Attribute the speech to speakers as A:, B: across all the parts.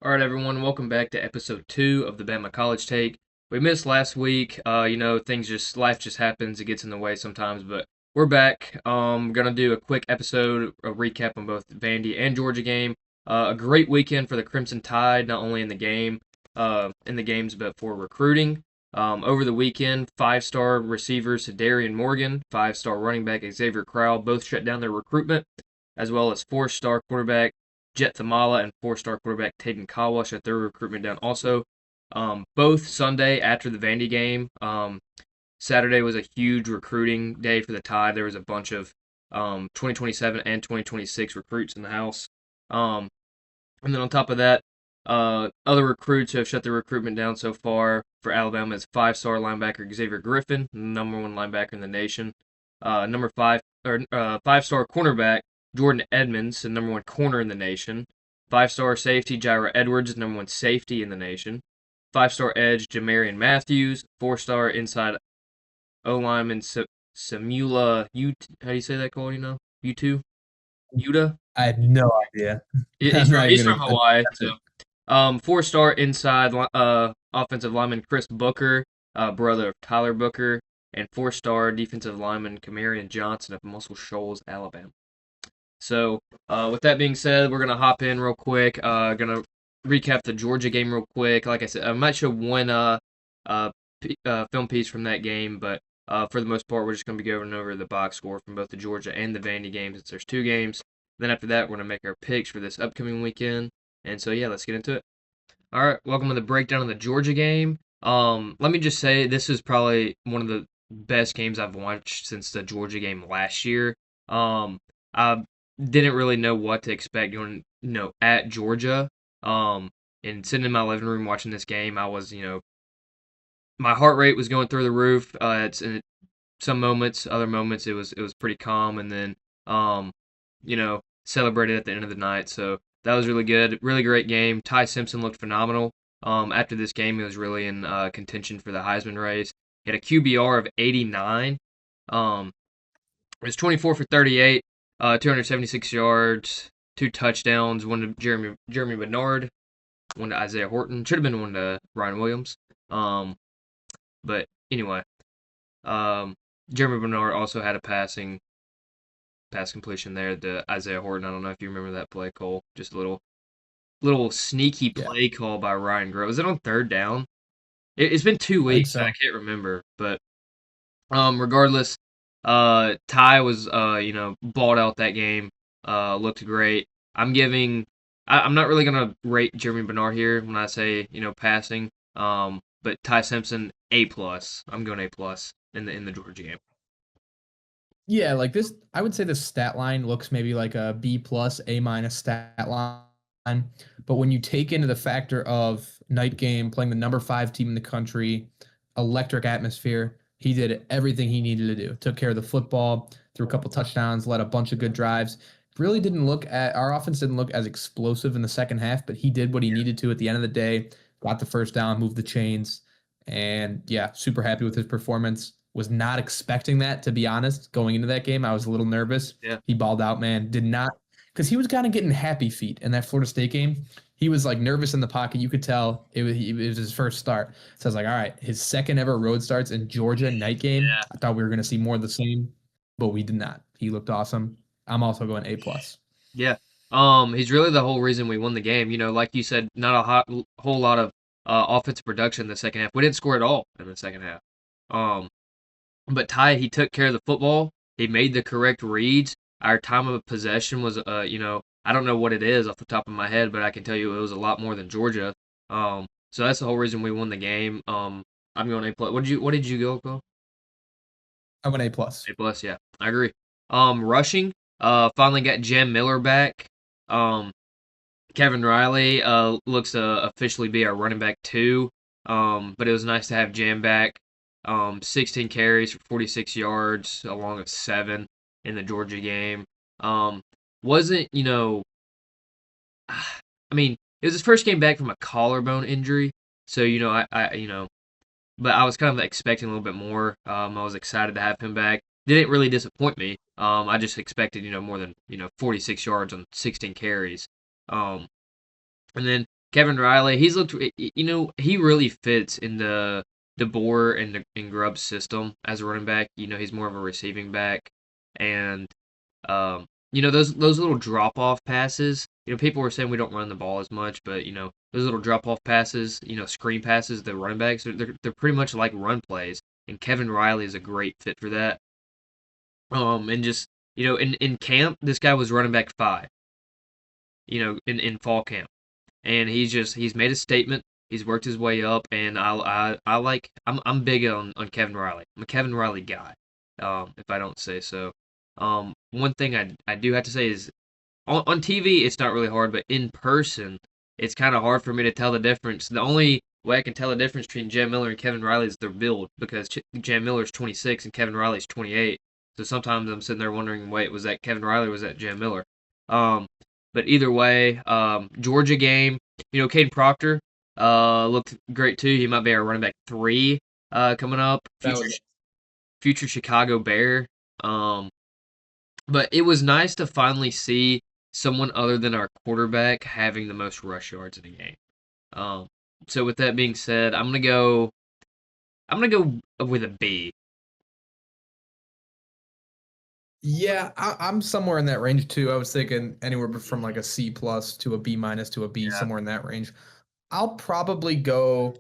A: All right, everyone, welcome back to episode 2 of the BamaCollegeTake. We missed last week. Life just happens. It gets in the way sometimes, but we're back. Gonna do a quick episode, a recap on both Vandy and Georgia game. A great weekend for the Crimson Tide, not only in the games, but for recruiting. Over the weekend, five-star receivers Darian Morgan, five-star running back Xavier Crowell both shut down their recruitment, as well as four-star quarterback Jet Thamala and four-star quarterback Taden Kawa shut their recruitment down also. Both Sunday after the Vandy game. Saturday was a huge recruiting day for the Tide. There was a bunch of 2027 and 2026 recruits in the house. And then on top of that, other recruits who have shut their recruitment down so far for Alabama is five-star linebacker Xavier Griffin, number one linebacker in the nation. Five-star cornerback Jordan Edmonds, the number one corner in the nation. Five-star safety Jaira Edwards, number one safety in the nation. Five-star edge Jamarian Matthews. Four-star inside O-lineman Samula how do you say that, Cole? You know? U2? Yuta?
B: I had no idea.
A: He's
B: I'm
A: from
B: not even
A: he's from
B: gonna
A: Hawaii.
B: attempt it.
A: So, four-star inside offensive lineman Chris Booker, brother of Tyler Booker, and four-star defensive lineman Camarion Johnson of Muscle Shoals, Alabama. So, with that being said, we're gonna hop in real quick. Gonna recap the Georgia game real quick. Like I said, I might show one film piece from that game, but for the most part, we're just gonna be going over the box score from both the Georgia and the Vandy games, since there's two games. Then after that, we're gonna make our picks for this upcoming weekend. And so, yeah, let's get into it. All right, welcome to the breakdown of the Georgia game. Let me just say this is probably one of the best games I've watched since the Georgia game last year. I didn't really know what to expect going, at Georgia. Um, and sitting in my living room watching this game, I was, my heart rate was going through the roof. It's in some moments, other moments it was pretty calm, and then celebrated at the end of the night. So that was really good, really great game. Ty Simpson looked phenomenal. After this game, he was really in contention for the Heisman race. He had a QBR of 89. It was 24 for 38, 276 yards, two touchdowns, one to Jeremy Bernard, one to Isaiah Horton. Should have been one to Ryan Williams. But anyway, um, Jeremy Bernard also had a pass completion there to Isaiah Horton. I don't know if you remember that play, Cole. Just a little sneaky
B: Yeah,
A: play call by Ryan Grove. Was it on third down? It's been two
B: I think
A: weeks. I
B: so.
A: can't remember, but regardless, Ty was balled out that game. Looked great. I'm not really gonna rate Jeremy Bernard here when I say passing. But Ty Simpson A plus. I'm going A plus in the Georgia game.
B: Yeah, like this, I would say the stat line looks maybe like a B plus, A minus stat line. But when you take into the factor of night game, playing the number five team in the country, electric atmosphere, he did everything he needed to do. Took care of the football, threw a couple touchdowns, led a bunch of good drives. Really didn't look at our offense didn't look as explosive in the second half, but he did what he needed to at the end of the day, got the first down, moved the chains, and yeah, super happy with his performance. Was not expecting that, to be honest. Going into that game, I was a little nervous.
A: Yeah,
B: He balled out, man. Did not, because he was kind of getting happy feet in that Florida State game. He was like nervous in the pocket. You could tell it was his first start. So I was like, all right, his second ever road starts in Georgia night game.
A: yeah,
B: I thought we were going to see more of the same, but we did not. He looked awesome. I'm also going A plus.
A: yeah. He's really the whole reason we won the game. Like you said, not whole lot of offensive production in the second half. We didn't score at all in the second half. Um, But Ty, he took care of the football. He made the correct reads. Our time of possession was, I don't know what it is off the top of my head, but I can tell you it was a lot more than Georgia. So that's the whole reason we won the game. I'm going A plus. What did you go, Cole?
B: I went A plus.
A: A plus, yeah, I agree. Rushing, finally got Jam Miller back. Um, Kevin Riley, looks to officially be our running back two. But it was nice to have Jam back. 16 carries for 46 yards, along with seven in the Georgia game. Wasn't, I mean, it was his first game back from a collarbone injury. So, but I was kind of expecting a little bit more. I was excited to have him back. Didn't really disappoint me. I just expected, more than, 46 yards on 16 carries. Um, and then Kevin Riley, he's looked, he really fits in the DeBoer and Grubb's system as a running back. He's more of a receiving back, and those little drop off passes. People were saying we don't run the ball as much, but those little drop off passes, screen passes, the running backs, they're pretty much like run plays, and Kevin Riley is a great fit for that. And just in camp, this guy was running back 5. In fall camp, and he's made a statement. He's worked his way up, and I like I'm big on Kevin Riley. I'm a Kevin Riley guy, if I don't say so. One thing I do have to say is on TV it's not really hard, but in person it's kind of hard for me to tell the difference. The only way I can tell the difference between Jam Miller and Kevin Riley is their build, because Jam Miller's 26 and Kevin Riley's 28. So sometimes I'm sitting there wondering, wait, was that Kevin Riley or was that Jam Miller? Um, but either way, Georgia game, Caden Proctor looked great too. He might be our running back 3 coming up.
B: That was
A: Future Chicago Bear. But it was nice to finally see someone other than our quarterback having the most rush yards in the game. So with that being said, I'm gonna go with a B.
B: Yeah, I'm somewhere in that range too. I was thinking anywhere from like a C plus to a B minus to a B,
A: Yeah.
B: somewhere in that range. I'll probably go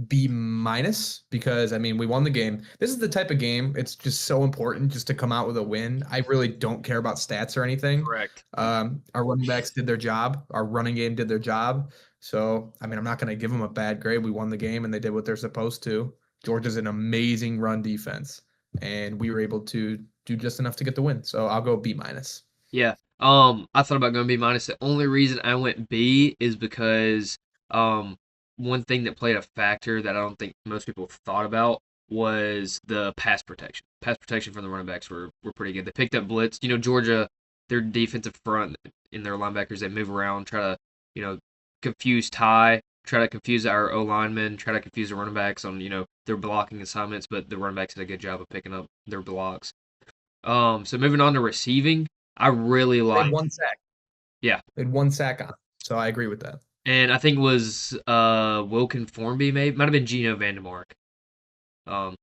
B: B minus because I mean we won the game. This is the type of game it's just so important just to come out with a win. I really don't care about stats or anything.
A: Correct.
B: Our running backs did their job. Our running game did their job. So I mean I'm not going to give them a bad grade. We won the game and they did what they're supposed to. Georgia's an amazing run defense, and we were able to do just enough to get the win. So I'll go B minus.
A: Yeah. I thought about going B minus. The only reason I went B is because one thing that played a factor that I don't think most people thought about was the pass protection. Pass protection from the running backs were pretty good. They picked up blitz. Georgia, their defensive front and their linebackers, they move around, try to, confuse Ty, try to confuse our O linemen, try to confuse the running backs on, their blocking assignments, but the running backs did a good job of picking up their blocks. So moving on to receiving, I really
B: They had
A: like.
B: one sack.
A: Yeah,
B: They had one sack on. So I agree with that.
A: and I think it was Wilkin Formby, maybe might have been Gino Vandermark, um,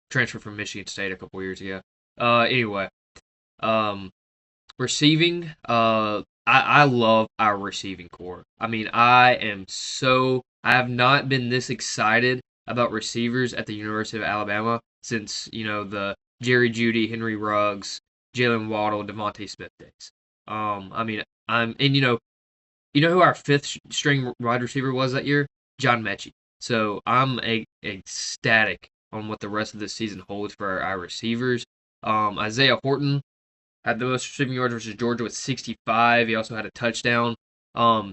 A: transferred from Michigan State a couple years ago. Anyway, um, receiving, I love our receiving core. I mean, I have not been this excited about receivers at the University of Alabama since the Jerry Jeudy, Henry Ruggs, Jalen Waddle, Devontae Smith days. I mean, and who our fifth string wide receiver was that year? John Mechie. So I'm ecstatic on what the rest of this season holds for our receivers. Isaiah Horton had the most receiving yards versus Georgia with 65. He also had a touchdown. Um,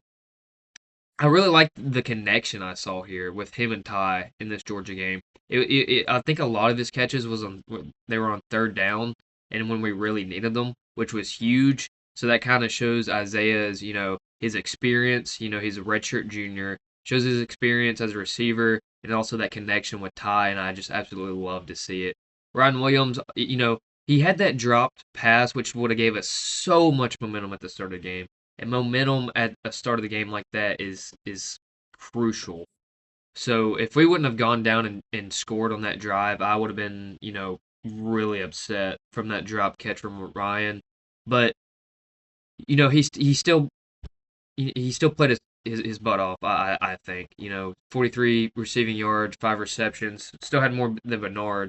A: I really liked the connection I saw here with him and Ty in this Georgia game. I think a lot of his catches they were on third down, and when we really needed them, which was huge. So that kind of shows Isaiah's, his experience. He's a redshirt junior, shows his experience as a receiver, and also that connection with Ty, and I just absolutely love to see it. Ryan Williams, he had that dropped pass, which would have gave us so much momentum at the start of the game. And momentum at the start of the game like that is crucial. So if we wouldn't have gone down and scored on that drive, I would have been, really upset from that drop catch from Ryan. But he still played his butt off. I think 43 receiving yards, 5 receptions, still had more than Bernard.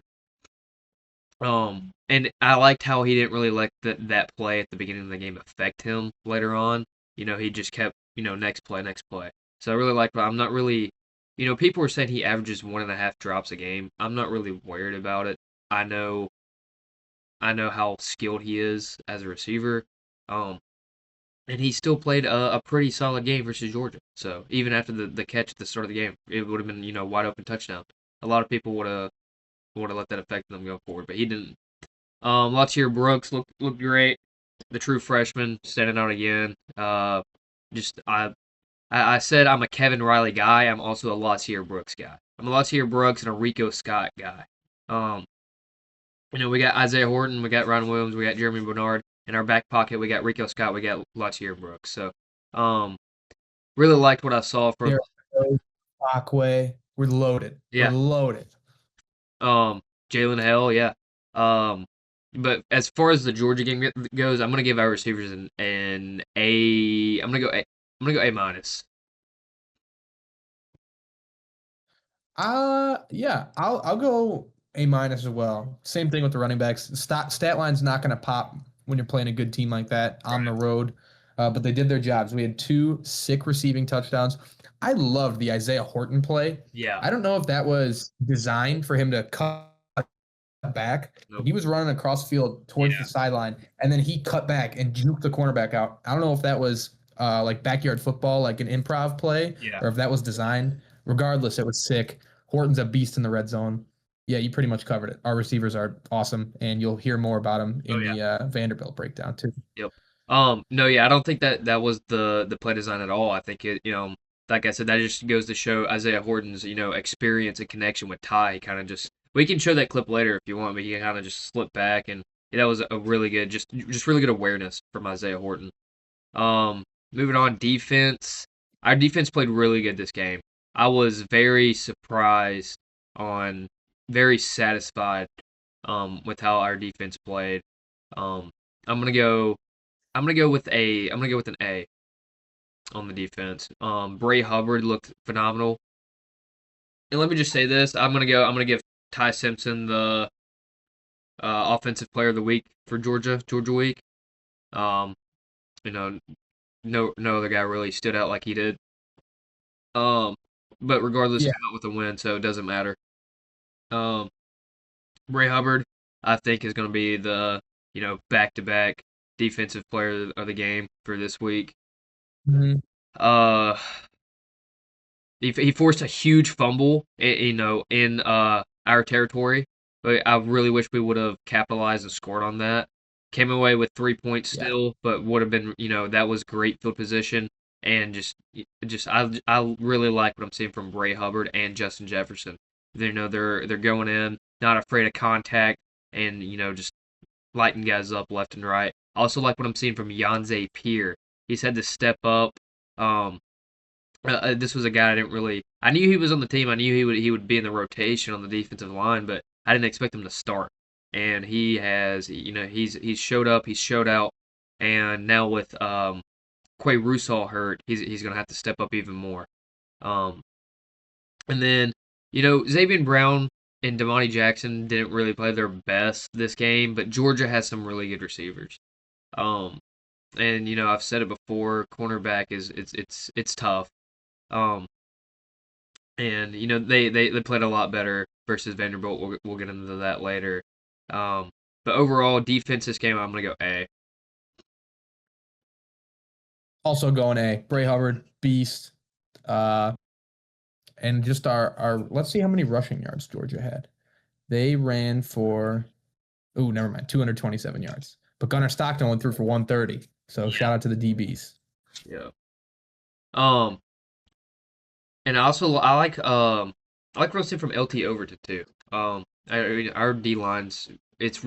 A: And I liked how he didn't really let that play at the beginning of the game affect him later on. He just kept, next play, next play. So I really like. I'm not really, people were saying he averages 1.5 drops a game. I'm not really worried about it. I know how skilled he is as a receiver. And he still played a pretty solid game versus Georgia. So even after the catch at the start of the game, it would have been, wide open touchdown. A lot of people would have let that affect them going forward, but he didn't. Latair Brooks looked great. The true freshman standing out again. Just I said I'm a Kevin Riley guy. I'm also a Latair Brooks guy. I'm a Latair Brooks and a Rico Scott guy. We got Isaiah Horton, we got Ryan Williams, we got Germie Bernard. In our back pocket, we got Rico Scott, we got Latair Brooks. So, really liked what I saw from
B: Derek Aquay. We're loaded. We're
A: yeah,
B: loaded.
A: Jalen Hell, yeah. Um, but as far as the Georgia game goes, I'm gonna give our receivers an A. I'm gonna go A. I'm gonna go A minus.
B: Yeah, I'll go A minus as well. Same thing with the running backs. Stat line's not going to pop when you're playing a good team like that on the
A: Right.
B: road. But they did their jobs. We had two sick receiving touchdowns. I loved the Isaiah Horton play.
A: Yeah.
B: I don't know if that was designed for him to cut back, but
A: Nope.
B: he was running across the field towards the
A: Yeah.
B: sideline, and then he cut back and juked the cornerback out. I don't know if that was like backyard football, like an improv play,
A: Yeah.
B: or if that was designed. Regardless, it was sick. Horton's a beast in the red zone. Yeah, you pretty much covered it. Our receivers are awesome, and you'll hear more about them
A: Oh
B: in
A: yeah.
B: the Vanderbilt breakdown too.
A: Yep. No, yeah, I don't think that was the play design at all. I think it, like I said, that just goes to show Isaiah Horton's, experience and connection with Ty. He kind of just we can show that clip later if you want, but he kind of just slipped back and that was a really good, just really good awareness from Isaiah Horton. Moving on, defense. Our defense played really good this game. I was very surprised on, very satisfied with how our defense played. Um, I'm gonna go. I'm gonna go with a. I'm gonna go with an A on the defense. Bray Hubbard looked phenomenal. And let me just say this: I'm gonna give Ty Simpson the offensive player of the week for Georgia week. Um, you know, no other guy really stood out like he did. Um, but regardless,
B: Yeah,
A: came out with a win, so it doesn't matter. Um, Bray Hubbard, I think, is gonna be the back to back defensive player of the game for this week.
B: mhm.
A: Uh, he forced a huge fumble, in our territory. But I really wish we would have capitalized and scored on that. Came away with 3 points
B: Yeah.
A: still, but would have been, that was great field position. And I really like what I'm seeing from Bray Hubbard and Justin Jefferson. They're going in, not afraid of contact, and just lighting guys up left and right. I also like what I'm seeing from Yanze Pierre. He's had to step up. Um, this was a guy I didn't really. I knew he was on the team. I knew he would be in the rotation on the defensive line, but I didn't expect him to start. And he has, he's showed up, he's showed out, and now with Quay Rusall hurt, he's gonna have to step up even more. Um, and then Xavier Brown and Damani Jackson didn't really play their best this game, but Georgia has some really good receivers. Um, and I've said it before, cornerback is it's tough. Um, and they played a lot better versus Vanderbilt. We'll get into that later. Um, but overall defense this game, I'm gonna go A.
B: Also going A. Bray Hubbard, beast. Uh, and just our let's see how many rushing yards Georgia had. They ran for never mind, 227 yards. But Gunnar Stockton went through for 130. So
A: Yeah,
B: shout out to the DBs.
A: yeah. Um, and I like roasting from LT Overton too. Our D lines, it's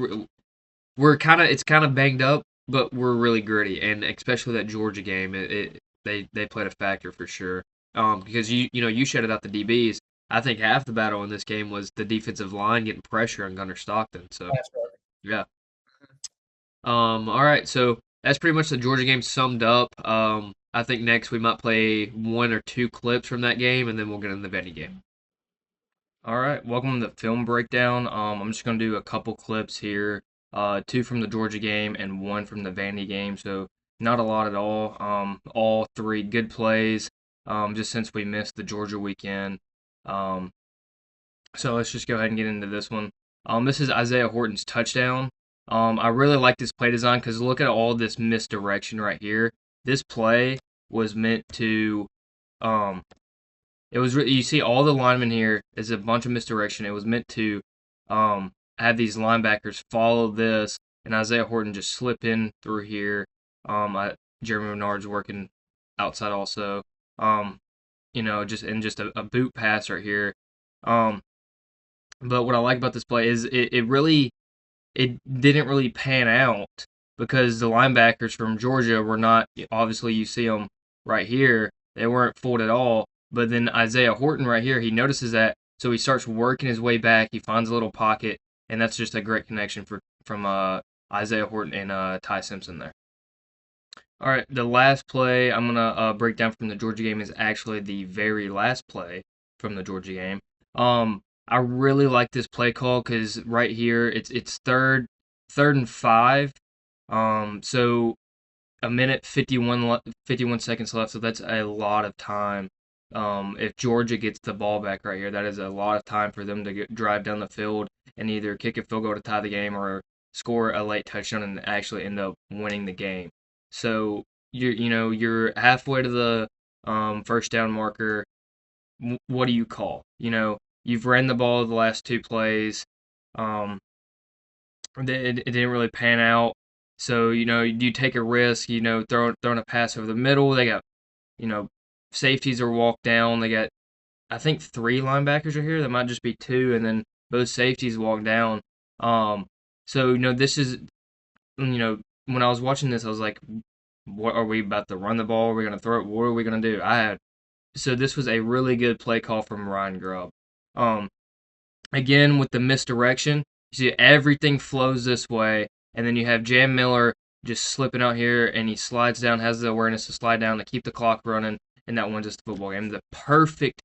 A: kind of banged up, but we're really gritty, and especially that Georgia game, they played a factor for sure. Because you shouted out the DBs. I think half the battle in this game was the defensive line getting pressure on Gunnar Stockton. So
B: That's right.
A: yeah. All right, so that's pretty much the Georgia game summed up. I think next we might play one or two clips from that game, and then we'll get into the Vandy game. All right, welcome to the film breakdown. I'm just gonna do a couple clips here, two from the Georgia game and one from the Vandy game. So not a lot at all. All three good plays. Just since we missed the Georgia weekend. Um, so let's just go ahead and get into this one. This is Isaiah Horton's touchdown. I really like this play design because look at all this misdirection right here. This play was meant to, um, you see all the linemen here is a bunch of misdirection. It was meant to, have these linebackers follow this, and Isaiah Horton just slip in through here. Jeremy Menard's working outside also. Um, just a boot pass right here. Um, but what I like about this play is it didn't really pan out because the linebackers from Georgia were not obviously you see them right here. They weren't fooled at all. But then Isaiah Horton right here, he notices that, so he starts working his way back. He finds a little pocket, and that's just a great connection from Isaiah Horton and Ty Simpson there. All right, the last play I'm gonna break down from the Georgia game is actually the very last play from the Georgia game. I really like this play call because right here it's third and 5. So a minute 51 seconds left, so that's a lot of time. If Georgia gets the ball back right here, that is a lot of time for them to drive down the field and either kick a field goal to tie the game or score a late touchdown and actually end up winning the game. So you're halfway to the first down marker. What do you call? You've ran the ball the last 2 plays. Um, it didn't really pan out. So, you take a risk, throwing a pass over the middle. They got, you know, safeties are walked down. They got, I think, 3 linebackers are here. That might just be 2, and then both safeties walk down. So, this is, when I was watching this, I was like, what are we about to run the ball? Are we going to throw it? What are we going to do? So this was a really good play call from Ryan Grubb. Um, Again, with the misdirection, you see everything flows this way, and then you have Jam Miller just slipping out here, and he slides down, has the awareness to slide down to keep the clock running, and that wins us the football game. The perfect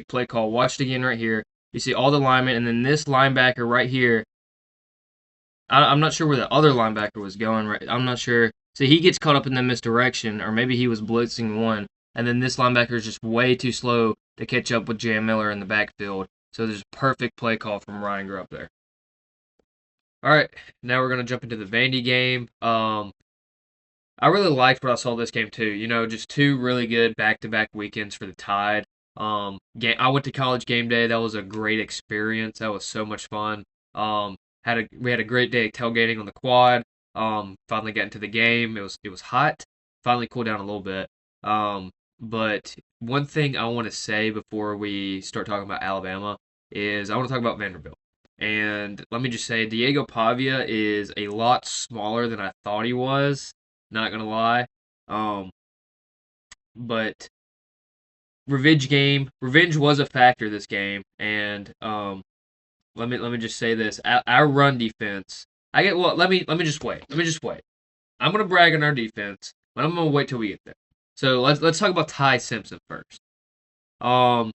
A: play call. Watch it again right here. You see all the linemen, and then this linebacker right here. I'm not sure where the other linebacker was going. Right, I'm not sure. So he gets caught up in the misdirection, or maybe he was blitzing one, and then this linebacker is just way too slow to catch up with Jam Miller in the backfield. So there's a perfect play call from Ryan Grubb there. All right, now we're gonna jump into the Vandy game. I really liked what I saw this game too. Just 2 really good back-to-back weekends for the Tide. I went to College Game Day. That was a great experience. That was so much fun. We had a great day tailgating on the quad. Finally got into the game. It was hot. Finally cooled down a little bit. But one thing I want to say before we start talking about Alabama is I want to talk about Vanderbilt. And let me just say, Diego Pavia is a lot smaller than I thought he was. Not gonna lie. But revenge was a factor this game, and let me just say this: our run defense. Let me just wait. Let me just wait. I'm gonna brag on our defense, but I'm gonna wait till we get there. So let's talk about Ty Simpson first. Um,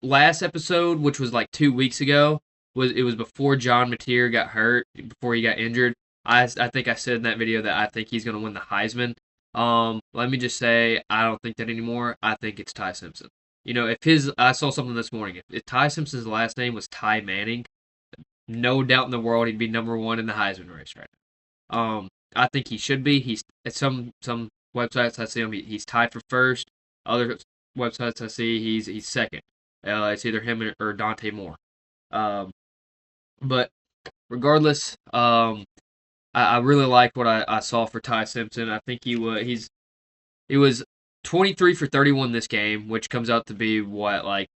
A: last episode, which was like 2 weeks ago, was before John Mateer got hurt, before he got injured. I think I said in that video that I think he's gonna win the Heisman. Let me just say I don't think that anymore. I think it's Ty Simpson. I saw something this morning. If Ty Simpson's last name was Ty Manning, no doubt in the world he'd be number 1 in the Heisman race right now. I think he should be. He's at some websites I see him. He's tied for first. Other websites I see he's second. It's either him or Dante Moore. But regardless, I really liked what I saw for Ty Simpson. I think he was 23 for 31 this game, which comes out to be what, like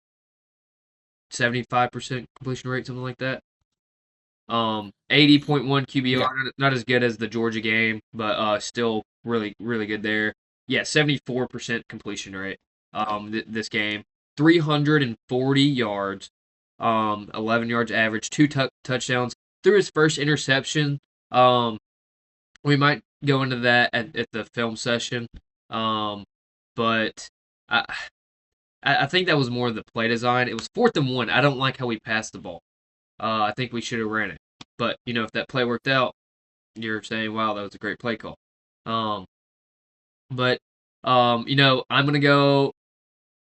A: 75% completion rate, something like that. 80.1 QBR,
B: Yeah.
A: not as good as the Georgia game, but still really really good there. Yeah, 74% completion rate. This game, 340 yards, 11 yards average, 2 touchdowns. Threw his first interception. We might go into that at the film session. But I I think that was more of the play design. It was 4th and 1. I don't like how we passed the ball. I think we should have ran it. But if that play worked out, you're saying, "Wow, that was a great play call." Um, but I'm gonna go.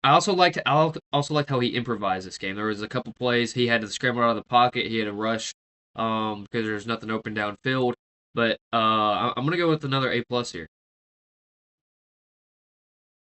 A: I also liked how he improvised this game. There was a couple plays he had to scramble out of the pocket. He had to rush because there's nothing open downfield. But I'm gonna go with another A+ here.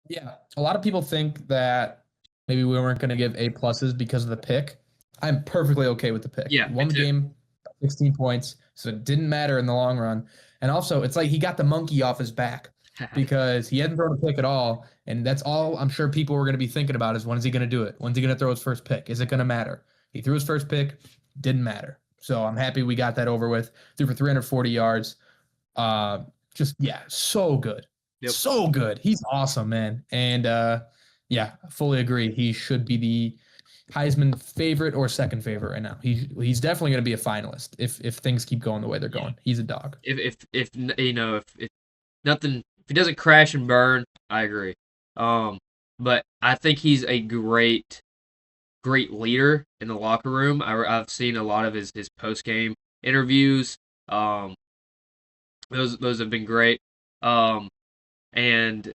B: Yeah. A lot of people think that maybe we weren't going to give A pluses because of the pick. I'm perfectly okay with the pick.
A: Yeah,
B: He
A: me
B: won the
A: too.
B: game, 16 points, so it didn't matter in the long run. And also, it's like he got the monkey off his back because he hadn't thrown a pick at all. And that's all I'm sure people were going to be thinking about is when is he going to do it? When's he going to throw his first pick? Is it going to matter? He threw his first pick, didn't matter. So I'm happy we got that over with. Threw for 340 yards. Uh, just, yeah, so good.
A: Yep.
B: So good. He's awesome, man. And yeah, I fully agree. He should be the Heisman favorite or second favorite right now. He's definitely going to be a finalist if things keep going the way they're
A: Yeah.
B: going. He's a dog.
A: If nothing, if he doesn't crash and burn, I agree. Um, but I think he's a great leader in the locker room. I've seen a lot of his post game interviews. Um, those have been great. Um, and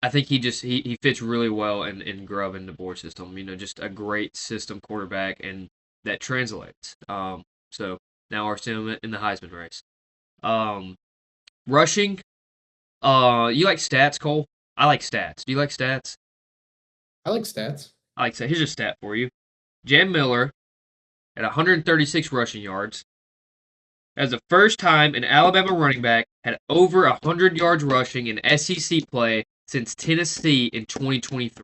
A: I think he fits really well in Grubb and DeBoer system. Just a great system quarterback, and that translates. So now we're seeing him in the Heisman race. Um, rushing. You like stats, Cole? I like stats. Do you like stats?
B: I like stats.
A: I like stats. Here's a stat for you. Jam Miller at 136 rushing yards. As the first time an Alabama running back had over 100 yards rushing in SEC play since Tennessee in 2023.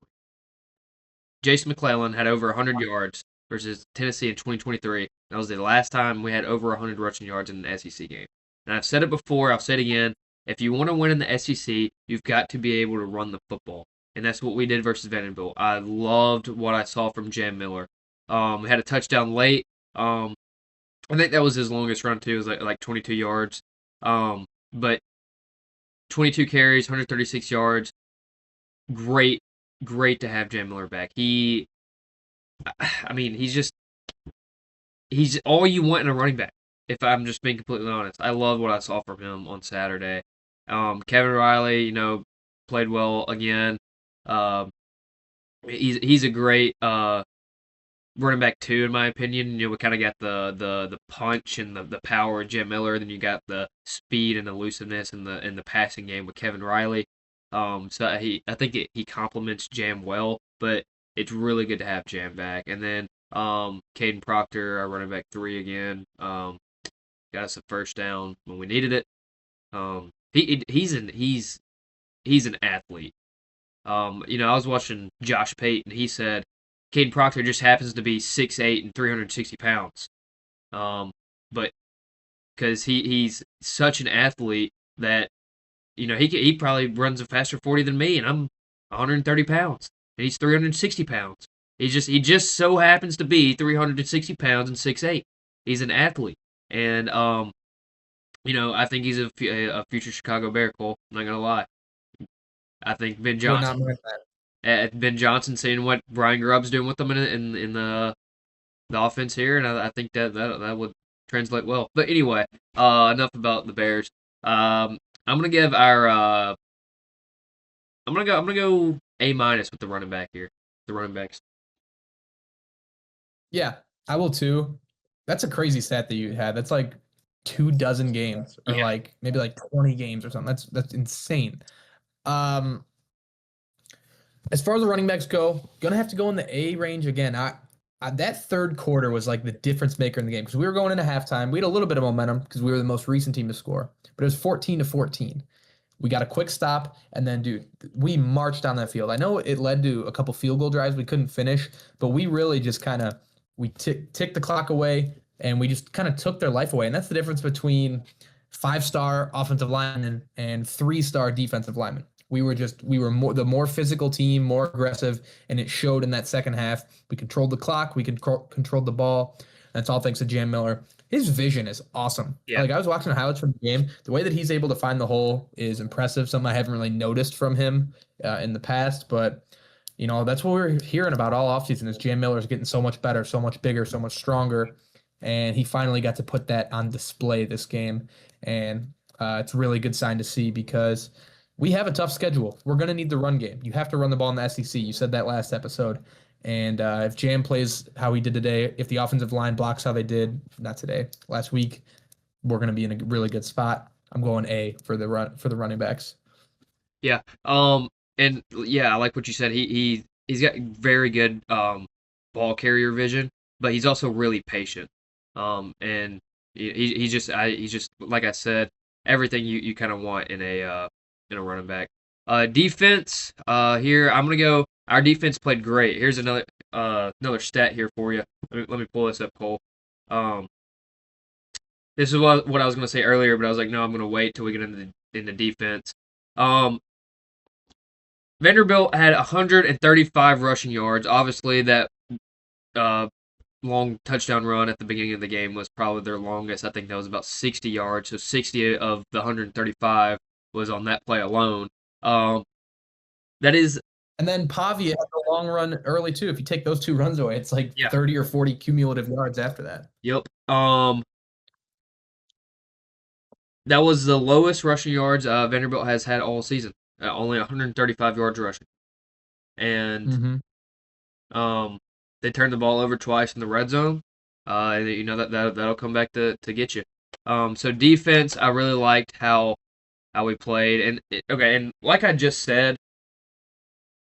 A: Jason McClellan had over 100 yards versus Tennessee in 2023. That was the last time we had over 100 rushing yards in an SEC game. And I've said it before, I'll say it again. If you want to win in the SEC, you've got to be able to run the football. And that's what we did versus Vanderbilt. I loved what I saw from Jam Miller. We had a touchdown late. I think that was his longest run too. It was like 22 yards. But 22 carries, 136 yards. Great, great to have Jam Miller back. I mean, he's all you want in a running back. If I'm just being completely honest, I love what I saw from him on Saturday. Kevin Riley, played well again. Um, he's a great running back too, in my opinion. We kind of got the punch and the power of Jim Miller. Then you got the speed and elusiveness in the passing game with Kevin Riley. So I think he complements Jam well, but it's really good to have Jam back. And then Caden Proctor, our running back 3 again, got us a first down when we needed it. He's an athlete. I was watching Josh Pate, and he said Caden Proctor just happens to be 6'8" and 360 pounds. But because he's such an athlete that he probably runs a faster 40 than me, and I'm 130 pounds, and he's 360 pounds. He just so happens to be 360 pounds and 6'8". He's an athlete, and I think he's a future Chicago Bear. Cole, I'm not gonna lie. I think
B: Would not mind
A: Ben Johnson seeing what Brian Grubb's doing with them in the offense here, and I think that would translate well. But anyway, enough about the Bears. I'm gonna give our I'm gonna go A minus with the running back here. The running backs.
B: Yeah, I will too. That's a crazy stat that you had. That's like 24 games or
A: Yeah.
B: like maybe like 20 games or something. That's insane. Um, as far as the running backs go, gonna have to go in the A range again. That third quarter was like the difference maker in the game because we were going into halftime. We had a little bit of momentum because we were the most recent team to score, but it was 14-14. We got a quick stop, and then, dude, we marched down that field. I know it led to a couple field goal drives we couldn't finish, but we really just kind of we ticked the clock away, and we just kind of took their life away. And that's the difference between 5-star offensive linemen and 3-star defensive linemen. We were the more physical team, more aggressive, and it showed in that second half. We controlled the clock, we controlled the ball. That's all thanks to Jam Miller. His vision is awesome.
A: Yeah.
B: Like I was watching the highlights from the game. The way that he's able to find the hole is impressive. Something I haven't really noticed from him in the past, but that's what we're hearing about all offseason is Jam Miller is getting so much better, so much bigger, so much stronger, and he finally got to put that on display this game, and it's a really good sign to see because we have a tough schedule. We're going to need the run game. You have to run the ball in the SEC. You said that last episode. And if Jam plays how he did today, if the offensive line blocks how they did, not today, last week, we're going to be in a really good spot. I'm going A for the running backs.
A: Yeah. And yeah, I like what you said. He's got very good ball carrier vision, but he's also really patient. And he's just like I said, everything you kind of want in a running back. Defense. Here I'm gonna go. Our defense played great. Here's another stat here for you. Let me pull this up, Cole. Um, this is what I was gonna say earlier, but I was like, no, I'm gonna wait till we get into defense. Um, Vanderbilt had 135 rushing yards. Obviously, that uh, long touchdown run at the beginning of the game was probably their longest. I think that was about 60 yards. So 60 of the 135 was on that play alone. Um, that is,
B: And then Pavia had the long run early too. If you take those two runs away, it's like
A: yeah,
B: 30 or 40 cumulative yards after that.
A: yep. That was the lowest rushing yards Vanderbilt has had all season. Only 135 yards rushing, and
B: Mm-hmm.
A: um, they turned the ball over twice in the red zone. You know that'll come back to get you. So defense, I really liked how we played, and okay, and like I just said,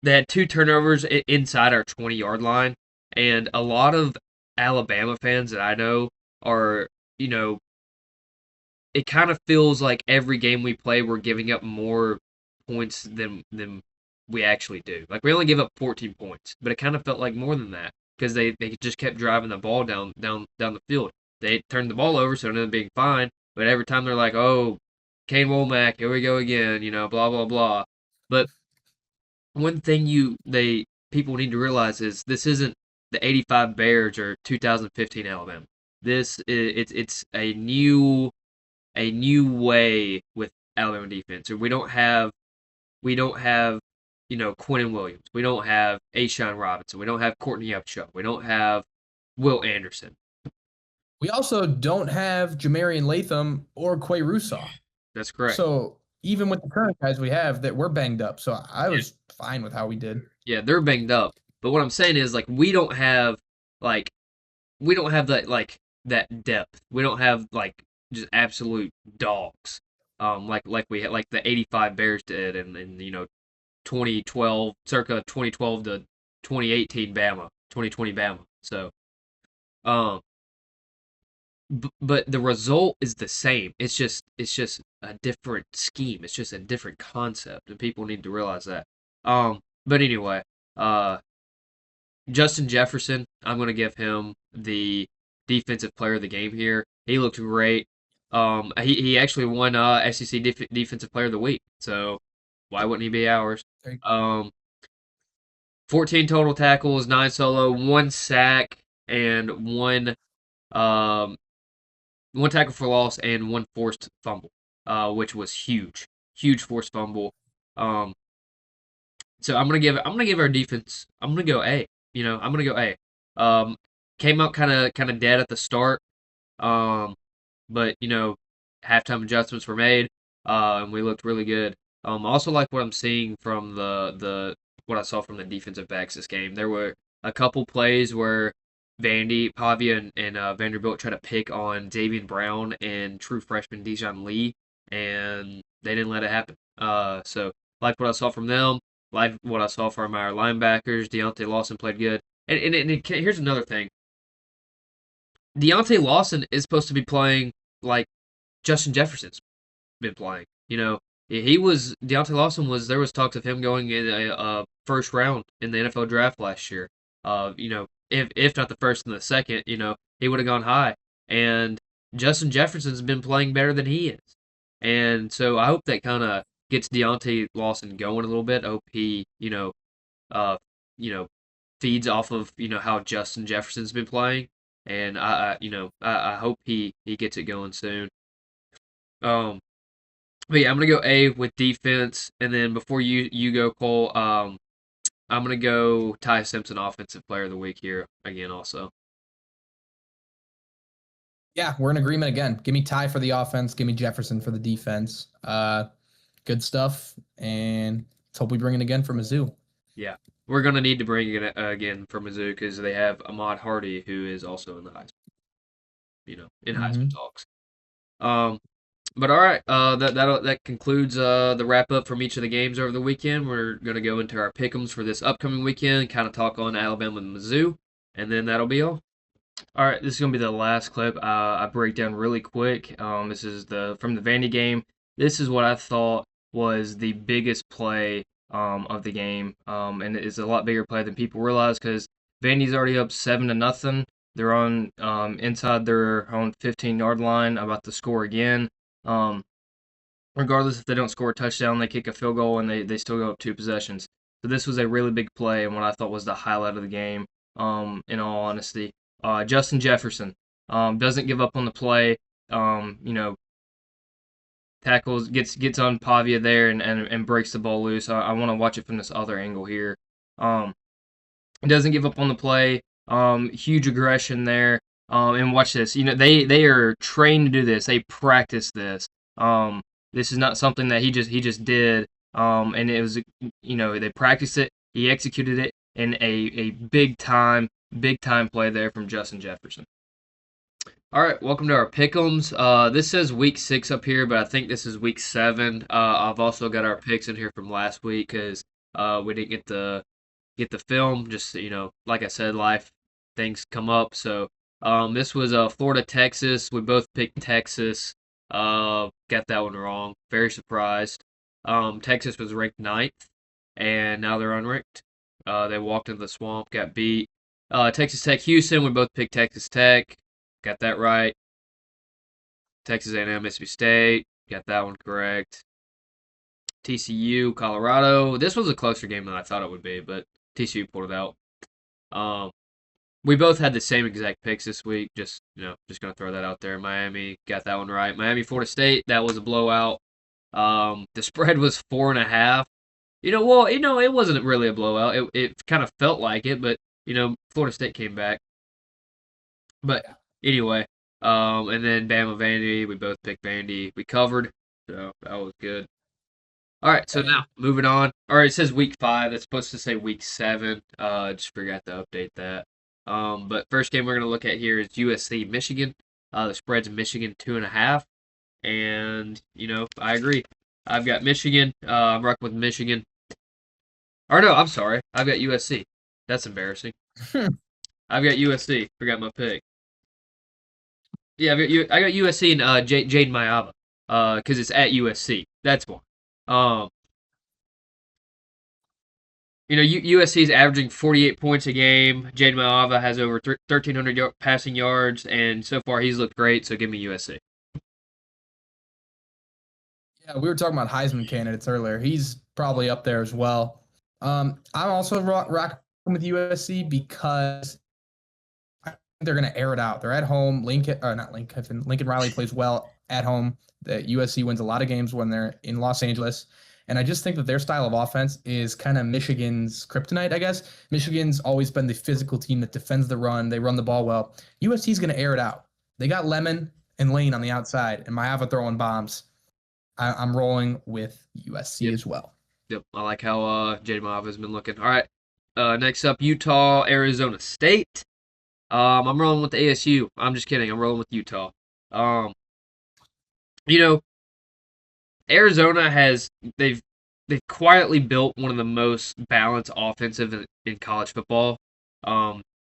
A: they had two turnovers inside our 20-yard line, and a lot of Alabama fans that I know are, you know, it kind of feels like every game we play, we're giving up more points than we actually do. Like we only give up 14 points, but it kind of felt like more than that because they just kept driving the ball down the field. They turned the ball over, so it ended up being fine. But every time they're like, "Oh, Kane Womack, here we go again," blah blah blah. But one thing they people need to realize is this isn't the '85 Bears or 2015 Alabama. This is it's a new way with Alabama defense. We don't have Quentin Williams. We don't have Ashawn Robinson. We don't have Courtney Upshaw. We don't have Will Anderson.
B: We also don't have Jamarian Latham or Quay Rusaw.
A: That's correct.
B: So even with the current guys we have, that we're banged up. So I
A: Yeah,
B: was fine with how we did.
A: yeah, they're banged up. But what I'm saying is like like we don't have that depth. We don't have like just absolute dogs. Like we had like the '85 Bears did, and 2012, circa 2012 to 2018 Bama, 2020 Bama. So, um, but the result is the same. It's just a different scheme. It's just a different concept, and people need to realize that. But anyway, uh, Justin Jefferson, I'm going to give him the defensive player of the game here. He looked great. He actually won SEC Defensive Player of the Week. So why wouldn't he be ours? Um, 14 total tackles, 9 solo, 1 sack, and um, one tackle for loss and 1 forced fumble, which was huge, huge forced fumble. Um, so I'm gonna give our defense. I'm gonna go A. I'm gonna go A. Um, Came out kind of dead at the start. Um, but halftime adjustments were made, and we looked really good. I also like what I'm seeing from the what I saw from the defensive backs this game. There were a couple plays where Vandy, Pavia, and Vanderbilt tried to pick on Davian Brown and true freshman Dijon Lee, and they didn't let it happen. So like what I saw from them, like what I saw from our linebackers. Deontay Lawson played good, and here's another thing. Deontay Lawson is supposed to be playing like Justin Jefferson's been playing. He was Deontay Lawson was there was talks of him going in a first round in the NFL draft last year. If not the first and the second, he would have gone high. And Justin Jefferson's been playing better than he is. And so I hope that kind of gets Deontay Lawson going a little bit. I hope he, uh, you know, feeds off of how Justin Jefferson's been playing, and I hope he gets it going soon. Um, but yeah, I'm gonna go A with defense, and then before you go, Cole, I'm gonna go Ty Simpson, offensive player of the week here again. Also,
B: Yeah, we're in agreement again. Give me Ty for the offense. Give me Jefferson for the defense. Good stuff. And let's hope we bring it again for Mizzou.
A: yeah, we're gonna need to bring it again for Mizzou because they have Ahmad Hardy, who is also in the Heisman, in Heisman
B: Mm-hmm.
A: talks. Um, But all right, that concludes the wrap up from each of the games over the weekend. We're gonna go into our pick'ems for this upcoming weekend, kind of talk on Alabama and Mizzou, and then that'll be all. All right, this is gonna be the last clip. I break down really quick. This is from the Vandy game. This is what I thought was the biggest play of the game, and it's a lot bigger play than people realize because Vandy's already up 7-0. They're on inside their own 15-yard line, about to score again. Um, Regardless if they don't score a touchdown, they kick a field goal and they still go up 2 possessions. So this was a really big play and what I thought was the highlight of the game. In all honesty, Justin Jefferson doesn't give up on the play. You know, tackles gets on Pavia there and breaks the ball loose. I want to watch it from this other angle here. Um, doesn't give up on the play. Huge aggression there. And watch this. You know they are trained to do this. They practice this. This is not something that he just did. And it was they practiced it. He executed it in a big time play there from Justin Jefferson. All right, welcome to our pick'ems. This says week 6 up here, but I think this is week 7. I've also got our picks in here from last week because we didn't get the film. Just like I said, life things come up. So this was Florida Texas. We both picked Texas. Got that one wrong. Very surprised. Texas was ranked 9th, and now they're unranked. They walked into the swamp, got beat. Texas Tech, Houston. We both picked Texas Tech. Got that right. Texas A&M, Mississippi State. Got that one correct. TCU, Colorado. This was a closer game than I thought it would be, but TCU pulled it out. Um, we both had the same exact picks this week. Just gonna throw that out there. Miami got that one right. Miami, Florida State. That was a blowout. The spread was 4.5. It wasn't really a blowout. It kind of felt like it, but Florida State came back. But anyway, and then Bama Vandy. We both picked Vandy. We covered, so that was good. All right, so now moving on. All right, it says week 5. That's supposed to say week 7. Just forgot to update that. But first game we're gonna look at here is USC Michigan. The spread's Michigan 2.5, and I agree. I've got Michigan. I'm rocking with Michigan. Or no, I'm sorry. I've got USC. That's embarrassing. I've got USC. Forgot my pick. Yeah, I got USC and Jaden Mayava. Because it's at USC. That's why. Um, USC is averaging 48 points a game. Jaden Mayava has over 1,300 passing yards, and so far he's looked great. So give me USC.
B: Yeah, we were talking about Heisman candidates earlier. He's probably up there as well. I'm also rocking with USC because I think they're going to air it out. They're at home. Lincoln Riley plays well at home. The USC wins a lot of games when they're in Los Angeles. And I just think that their style of offense is kind of Michigan's kryptonite, I guess. Michigan's always been the physical team that defends the run. They run the ball well. USC's going to air it out. They got Lemon and Lane on the outside, and Mayava throwing bombs. I'm rolling with USC as well.
A: Yep, I like how Jaden Mayava has been looking. All right, next up, Utah, Arizona State. I'm rolling with the ASU. I'm just kidding. I'm rolling with Utah. Um, you know, Arizona they've quietly built one of the most balanced offensive in college football.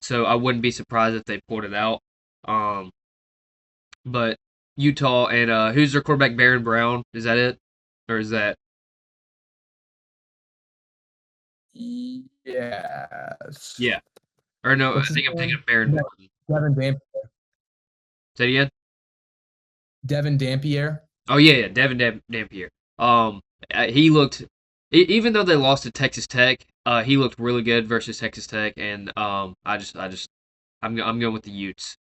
A: So I wouldn't be surprised if they pulled it out. But Utah and who's their quarterback? Baron Brown. Is that it, or is that?
B: Yes.
A: Yeah. Or no,
B: What's
A: I
B: his
A: think I'm thinking
B: name?
A: of Baron Morton.
B: Devin Dampier.
A: Say it again.
B: Devin Dampier.
A: Oh yeah, Devin Dampier. He looked, even though they lost to Texas Tech, he looked really good versus Texas Tech, and I'm going with the Utes.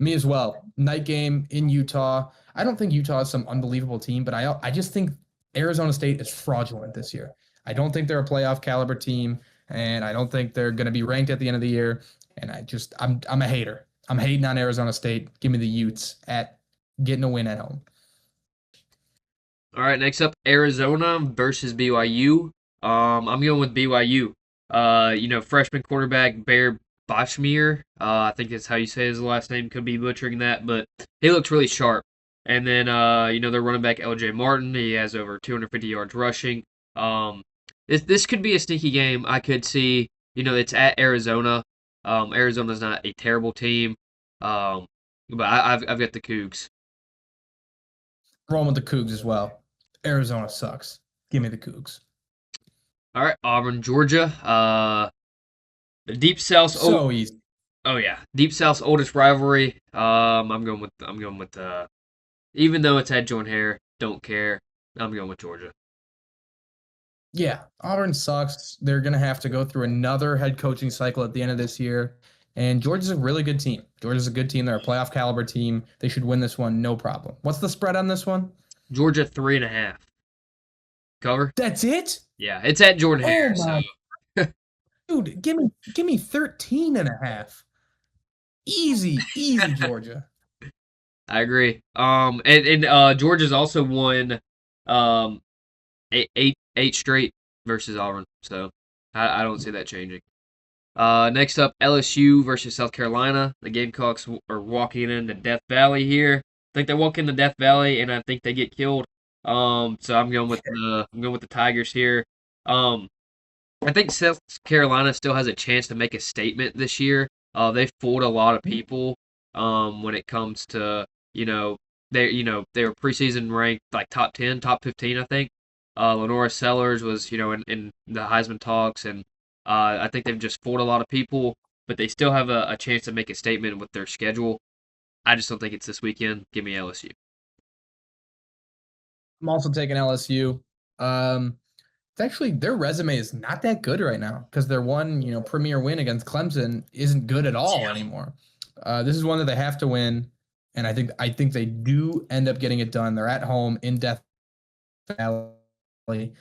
B: Me as well. Night game in Utah. I don't think Utah is some unbelievable team, but I just think Arizona State is fraudulent this year. I don't think they're a playoff caliber team, and I don't think they're going to be ranked at the end of the year. And I'm a hater. I'm hating on Arizona State. Give me the Utes at getting a win at home.
A: All right, next up, Arizona versus BYU. I'm going with BYU. Freshman quarterback Bear Boschmier. I think that's how you say his last name. Could be butchering that, but he looks really sharp. And then, their running back LJ Martin. He has over 250 yards rushing. This could be a sneaky game. I could see. It's at Arizona. Arizona's not a terrible team. But I've got the Cougs.
B: Rolling with the Cougs as well. Arizona sucks. Give me the Cougs.
A: All right, Auburn, Georgia. The Deep South.
B: So easy.
A: Oh yeah, Deep South's oldest rivalry. I'm going with even though it's had Jordan Hare, don't care. I'm going with Georgia.
B: Yeah, Auburn sucks. They're going to have to go through another head coaching cycle at the end of this year. And Georgia's a really good team. Georgia's a good team. They're a playoff caliber team. They should win this one, no problem. What's the spread on this one?
A: Georgia 3.5. Cover?
B: That's it?
A: Yeah, it's at Jordan
B: Oh
A: Hare,
B: my
A: so
B: dude, give me 13 and a half. Easy, easy Georgia.
A: I agree. And Georgia's also won um eight straight versus Auburn, so I don't see that changing. Next up, LSU versus South Carolina. The Gamecocks are walking into Death Valley here. I think they walk into Death Valley, and I think they get killed. So I'm going with the Tigers here. Um, I think South Carolina still has a chance to make a statement this year. They've fooled a lot of people. When it comes to they were preseason ranked like top 10, top 15, I think. Lenora Sellers was in the Heisman talks, and I think they've just fooled a lot of people, but they still have a chance to make a statement with their schedule. I just don't think it's this weekend. Give me LSU.
B: I'm also taking LSU. It's actually their resume is not that good right now because their one, premier win against Clemson isn't good at all anymore. This is one that they have to win, and I think they do end up getting it done. They're at home in Death Valley,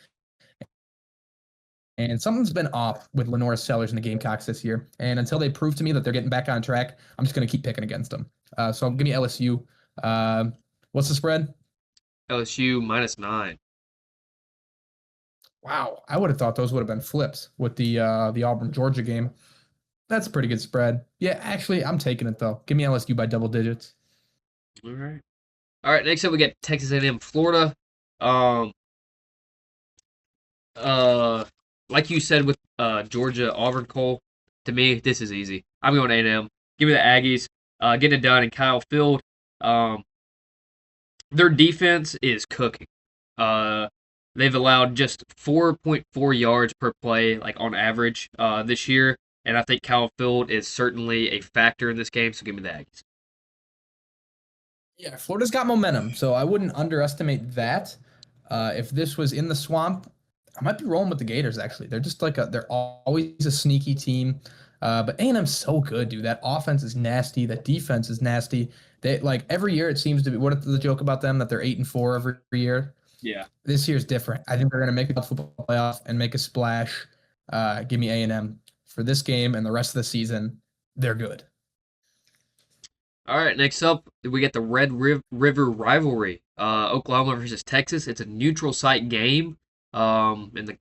B: and something's been off with Lenora Sellers and the Gamecocks this year. And until they prove to me that they're getting back on track, I'm just going to keep picking against them. So give me LSU. What's the spread?
A: LSU -9.
B: Wow, I would have thought those would have been flips with the Auburn Georgia game. That's a pretty good spread. Yeah, actually, I'm taking it though. Give me LSU by double digits.
A: All right. All right. Next up, we got Texas A&M, Florida. Um, uh, like you said with Georgia, Auburn, Cole. To me, this is easy. I'm going A&M. Give me the Aggies. Getting it done in Kyle Field. Um, their defense is cooking. Uh, they've allowed just 4.4 yards per play, like on average, this year, and I think Kyle Field is certainly a factor in this game. So give me the Aggies.
B: Yeah, Florida's got momentum, so I wouldn't underestimate that. If this was in the swamp, I might be rolling with the Gators. Actually, they're just they're always a sneaky team. But A&M's so good, dude. That offense is nasty. That defense is nasty. They like every year it seems to be. What is the joke about them that they're 8-4 every year?
A: Yeah.
B: This year's different. I think they're gonna make the football playoff and make a splash. Give me A&M for this game and the rest of the season. They're good.
A: All right, next up, we get the Red River rivalry. Oklahoma versus Texas. It's a neutral site game. In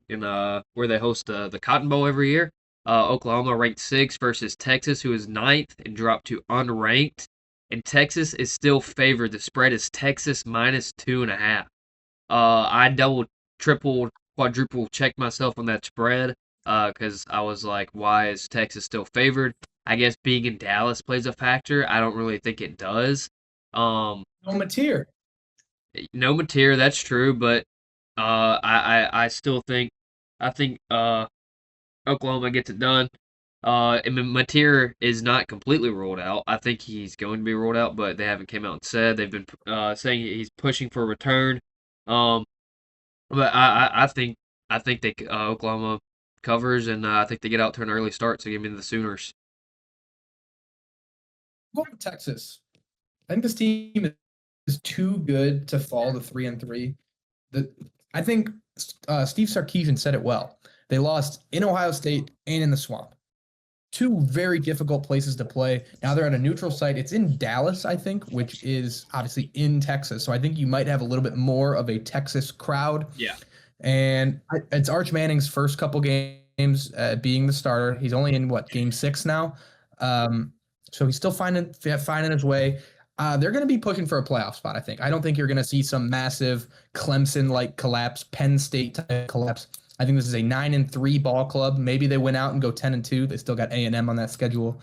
A: where they host the Cotton Bowl every year. Oklahoma ranked 6th versus Texas, who is ninth and dropped to unranked. And Texas is still favored. The spread is Texas -2.5. I double, triple, quadruple checked myself on that spread because I was like, why is Texas still favored? I guess being in Dallas plays a factor. I don't really think it does. Um,
B: No Mateer.
A: no material, that's true, but I still think Oklahoma gets it done. And Mateer is not completely ruled out. I think he's going to be ruled out, but they haven't came out and said. They've been saying he's pushing for a return. Um, but I think they Oklahoma covers, and I think they get out to an early start. So give me the Sooners.
B: Go to Texas. I think this team is too good to fall to 3-3. The I think Steve Sarkisian said it well. They lost in Ohio State and in the Swamp. Two very difficult places to play. Now they're at a neutral site. It's in Dallas, I think, which is obviously in Texas. So I think you might have a little bit more of a Texas crowd.
A: Yeah.
B: And it's Arch Manning's first couple games being the starter. He's only in game 6 now, so he's still finding his way. They're going to be pushing for a playoff spot. I think. I don't think you're going to see some massive Clemson-like collapse, Penn State type collapse. I think this is a 9-3 ball club. Maybe they win out and go 10-2. They still got A&M on that schedule,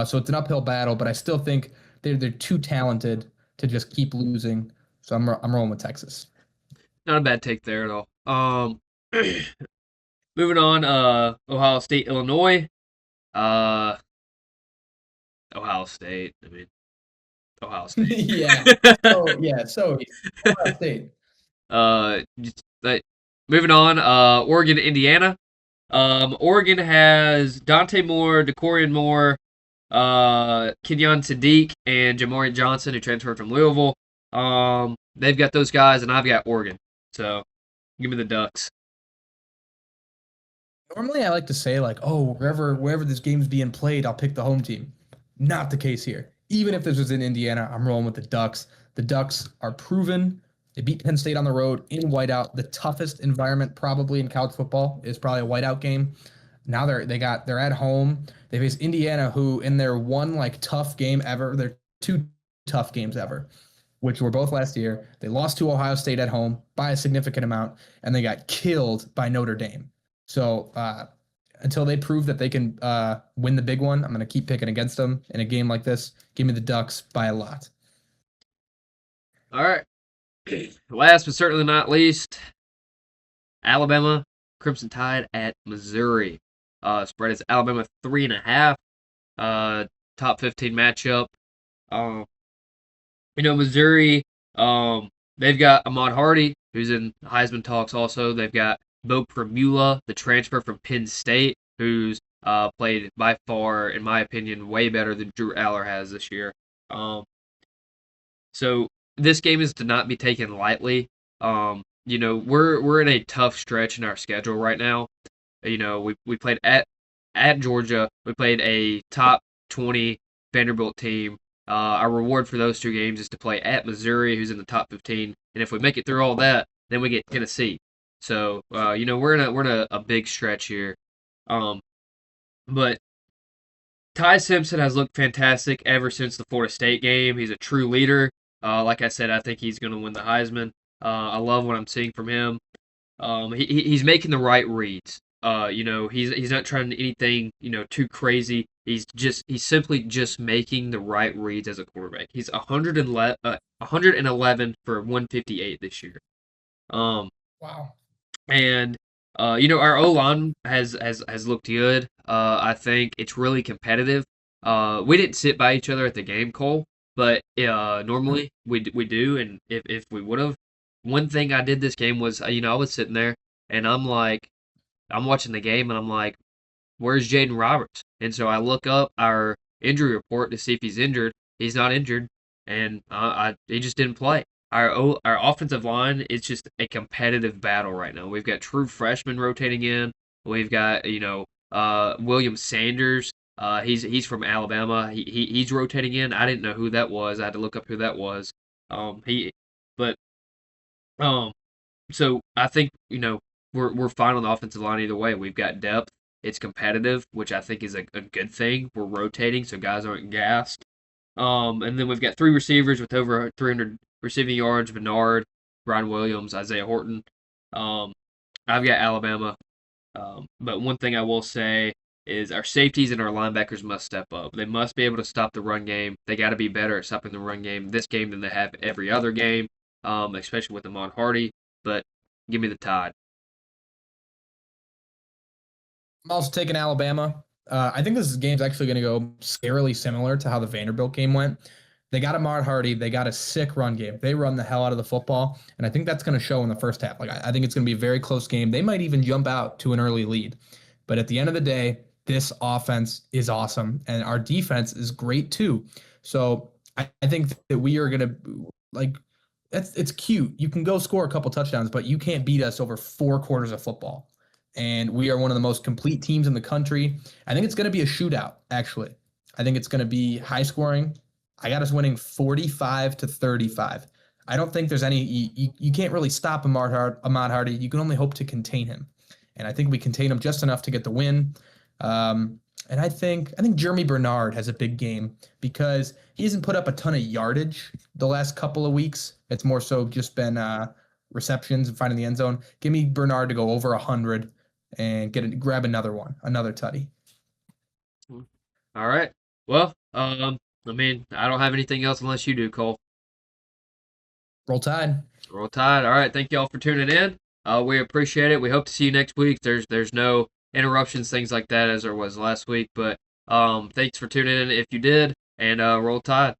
B: so it's an uphill battle. But I still think they're too talented to just keep losing. So I'm rolling with Texas.
A: Not a bad take there at all. Moving on, Ohio State, Illinois. Uh, Ohio State. I mean, Ohio State.
B: Yeah. Oh, yeah. So Ohio State.
A: Just that. moving on. Oregon, Indiana. Oregon has Dante Moore, DeCorian Moore, Kenyon Sadiq, and Jamari Johnson, who transferred from Louisville. They've got those guys, and I've got Oregon. So give me the Ducks.
B: Normally, I like to say like, oh, wherever this game's being played, I'll pick the home team. Not the case here. Even if this was in Indiana, I'm rolling with the Ducks. The Ducks are proven. They beat Penn State on the road in whiteout. The toughest environment probably in college football is probably a whiteout game. Now they're at home. They face Indiana, who in their one like tough game ever, their two tough games ever, which were both last year. They lost to Ohio State at home by a significant amount, and they got killed by Notre Dame. So until they prove that they can win the big one, I'm going to keep picking against them in a game like this. Give me the Ducks by a lot.
A: All right. Last but certainly not least, Alabama Crimson Tide at Missouri. Spread is Alabama 3.5. Top 15 matchup. Missouri. They've got Ahmad Hardy, who's in Heisman talks. Also, they've got Bo Premula, the transfer from Penn State, who's played by far, in my opinion, way better than Drew Aller has this year. So this game is to not be taken lightly. We're in a tough stretch in our schedule right now. We played at Georgia. We played a top 20 Vanderbilt team. Our reward for those two games is to play at Missouri, who's in the top 15. And if we make it through all that, then we get Tennessee. So we're in a big stretch here. But Ty Simpson has looked fantastic ever since the Florida State game. He's a true leader. Like I said, I think he's going to win the Heisman. I love what I'm seeing from him. He's making the right reads. He's not trying anything too crazy. He's simply just making the right reads as a quarterback. He's 111 for 158 this year.
B: Wow.
A: And our O line has looked good. I think it's really competitive. We didn't sit by each other at the game, Cole, but normally we do. And if we would have, one thing I did this game was I was sitting there and I'm watching the game and I'm like, where's Jaden Roberts? And so I look up our injury report to see if he's injured. He's not injured, and he just didn't play. Our offensive line is just a competitive battle right now. We've got true freshmen rotating in. We've got William Sanders. He's from Alabama. He's rotating in. I didn't know who that was. I had to look up who that was. He but So I think we're fine on the offensive line either way. We've got depth. It's competitive, which I think is a good thing. We're rotating, so guys aren't gassed. And then we've got three receivers with over 300 receiving yards: Bernard, Brian Williams, Isaiah Horton. I've got Alabama. But one thing I will say is our safeties and our linebackers must step up. They must be able to stop the run game. They got to be better at stopping the run game this game than they have every other game, especially with Ahmad Hardy. But give me the Tide.
B: I'm also taking Alabama. I think this game's actually going to go scarily similar to how the Vanderbilt game went. They got Ahmad Hardy. They got a sick run game. They run the hell out of the football, and I think that's going to show in the first half. Like I think it's going to be a very close game. They might even jump out to an early lead. But at the end of the day, this offense is awesome, and our defense is great too. So I think that we are going to it's cute. You can go score a couple touchdowns, but you can't beat us over 4 quarters of football. And we are one of the most complete teams in the country. I think it's going to be a shootout, actually. I think it's going to be high scoring. I got us winning 45-35. I don't think there's any you can't really stop Ahmad Hardy. You can only hope to contain him. And I think we contain him just enough to get the win. And I think Germie Bernard has a big game because he hasn't put up a ton of yardage the last couple of weeks. It's more so just been receptions and finding the end zone. Give me Bernard to go over 100 and grab another tutty.
A: All right. Well, I don't have anything else unless you do, Cole.
B: Roll Tide.
A: Roll Tide. All right. Thank you all for tuning in. We appreciate it. We hope to see you next week. There's no interruptions, things like that, as there was last week. But thanks for tuning in if you did, and roll Tide.